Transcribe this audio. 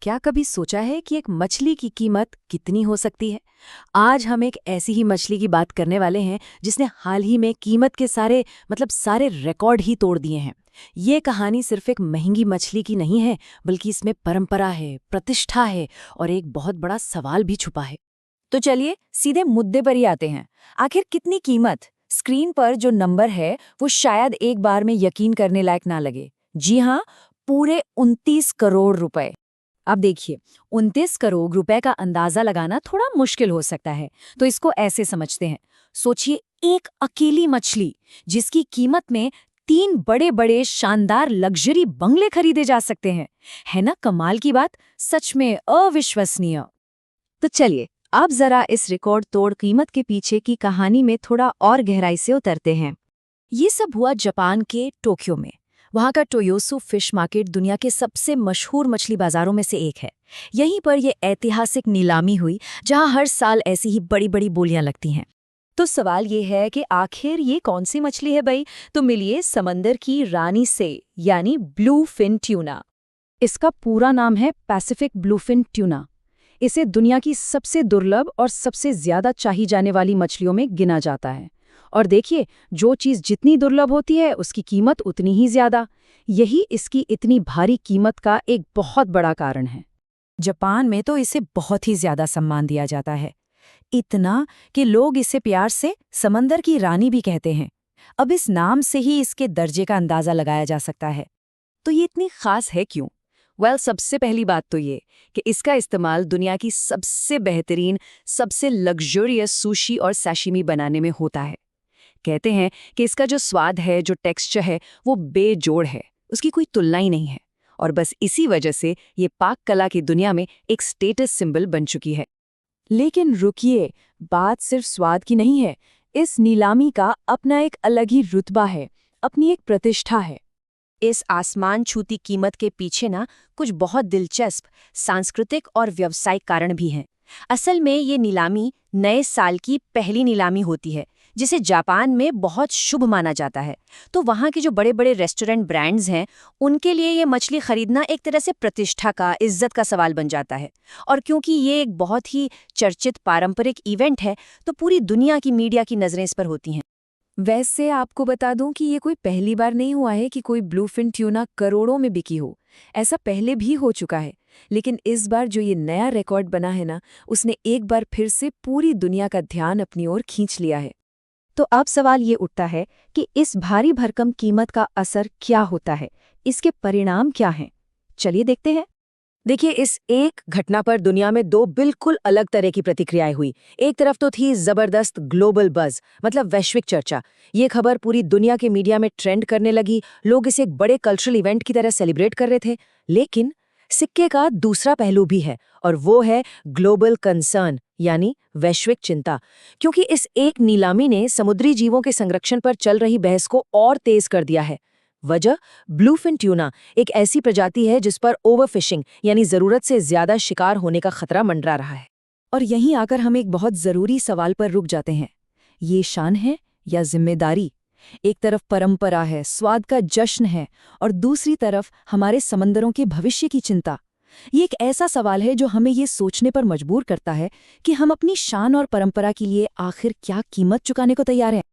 क्या कभी सोचा है कि एक मछली की कीमत कितनी हो सकती है? आज हम एक ऐसी ही मछली की बात करने वाले हैं जिसने हाल ही में कीमत के सारे रिकॉर्ड ही तोड़ दिए हैं। ये कहानी सिर्फ एक महंगी मछली की नहीं है, बल्कि इसमें परंपरा है, प्रतिष्ठा है और एक बहुत बड़ा सवाल भी छुपा है। तो चलिए सीधे मुद्दे पर ही आते हैं। आखिर कितनी कीमत? स्क्रीन पर जो नंबर है वो शायद एक बार में यकीन करने लायक ना लगे। जी हाँ, पूरे 29 करोड़ रुपए। अब देखिए, 29 करोड़ रुपए का अंदाजा लगाना थोड़ा मुश्किल हो सकता है, तो इसको ऐसे समझते हैं। सोचिए, एक अकेली मछली जिसकी कीमत में 3 बड़े-बड़े शानदार लग्जरी बंगले खरीदे जा सकते हैं। है ना कमाल की बात? सच में अविश्वसनीय। तो चलिए अब जरा इस रिकॉर्ड तोड़ कीमत के पीछे की कहानी में थोड़ा और गहराई से उतरते हैं। ये सब हुआ जापान के टोक्यो में। वहाँ का टोयोसु फिश मार्केट दुनिया के सबसे मशहूर मछली बाजारों में से एक है। यहीं पर यह ऐतिहासिक नीलामी हुई, जहाँ हर साल ऐसी ही बड़ी बड़ी बोलियां लगती हैं। तो सवाल ये है कि आखिर ये कौन सी मछली है भाई? तो मिलिए समंदर की रानी से, यानी ब्लू फिन ट्यूना। इसका पूरा नाम है पैसिफिक ब्लूफिन ट्यूना। इसे दुनिया की सबसे दुर्लभ और सबसे ज्यादा चाही जाने वाली मछलियों में गिना जाता है। और देखिए, जो चीज जितनी दुर्लभ होती है उसकी कीमत उतनी ही ज्यादा। यही इसकी इतनी भारी कीमत का एक बहुत बड़ा कारण है। जापान में तो इसे बहुत ही ज्यादा सम्मान दिया जाता है, इतना कि लोग इसे प्यार से समंदर की रानी भी कहते हैं। अब इस नाम से ही इसके दर्जे का अंदाजा लगाया जा सकता है। तो ये इतनी खास है क्यों? सबसे पहली बात तो ये कि इसका इस्तेमाल दुनिया की सबसे बेहतरीन, सबसे लग्जरियस सुशी और सैशिमी बनाने में होता है। कहते हैं कि इसका जो स्वाद है, जो टेक्सचर है, वो बेजोड़ है, उसकी कोई तुलना ही नहीं है। और बस इसी वजह से ये पाक कला की दुनिया में एक स्टेटस सिंबल बन चुकी है। लेकिन रुकिए, बात सिर्फ स्वाद की नहीं है। इस नीलामी का अपना एक अलग ही रुतबा है, अपनी एक प्रतिष्ठा है। इस आसमान छूती कीमत के पीछे ना कुछ बहुत दिलचस्प सांस्कृतिक और व्यावसायिक कारण भी हैं। असल में ये नीलामी नए साल की पहली नीलामी होती है, जिसे जापान में बहुत शुभ माना जाता है। तो वहाँ के जो बड़े बड़े रेस्टोरेंट ब्रांड्स हैं, उनके लिए ये मछली खरीदना एक तरह से प्रतिष्ठा का, इज्जत का सवाल बन जाता है। और क्योंकि ये एक बहुत ही चर्चित पारंपरिक इवेंट है, तो पूरी दुनिया की मीडिया की नज़रें इस पर होती हैं। वैसे आपको बता दूं कि ये कोई पहली बार नहीं हुआ है कि कोई ब्लूफिन ट्यूना करोड़ों में बिकी हो। ऐसा पहले भी हो चुका है, लेकिन इस बार जो ये नया रिकॉर्ड बना है ना, उसने एक बार फिर से पूरी दुनिया का ध्यान अपनी ओर खींच लिया है। तो अब सवाल ये उठता है कि इस भारी भरकम कीमत का असर क्या होता है, इसके परिणाम क्या हैं? चलिए देखते हैं। देखिए, इस एक घटना पर दुनिया में 2 बिल्कुल अलग तरह की प्रतिक्रियाएं हुई। एक तरफ तो थी जबरदस्त ग्लोबल बज़, मतलब वैश्विक चर्चा। ये खबर पूरी दुनिया के मीडिया में ट्रेंड करने लगी, लोग इसे एक बड़े कल्चरल इवेंट की तरह सेलिब्रेट कर रहे थे। लेकिन सिक्के का दूसरा पहलू भी है, और वो है ग्लोबल कंसर्न, यानी वैश्विक चिंता। क्योंकि इस एक नीलामी ने समुद्री जीवों के संरक्षण पर चल रही बहस को और तेज कर दिया है। वजह, ब्लूफिन ट्यूना एक ऐसी प्रजाति है जिस पर ओवरफिशिंग, यानी जरूरत से ज्यादा शिकार होने का खतरा मंडरा रहा है। और यहीं आकर हम एक बहुत जरूरी सवाल पर रुक जाते हैं। ये शान है या जिम्मेदारी? एक तरफ परंपरा है, स्वाद का जश्न है, और दूसरी तरफ हमारे समंदरों के भविष्य की चिंता। ये एक ऐसा सवाल है जो हमें ये सोचने पर मजबूर करता है कि हम अपनी शान और परंपरा के लिए आखिर क्या कीमत चुकाने को तैयार हैं।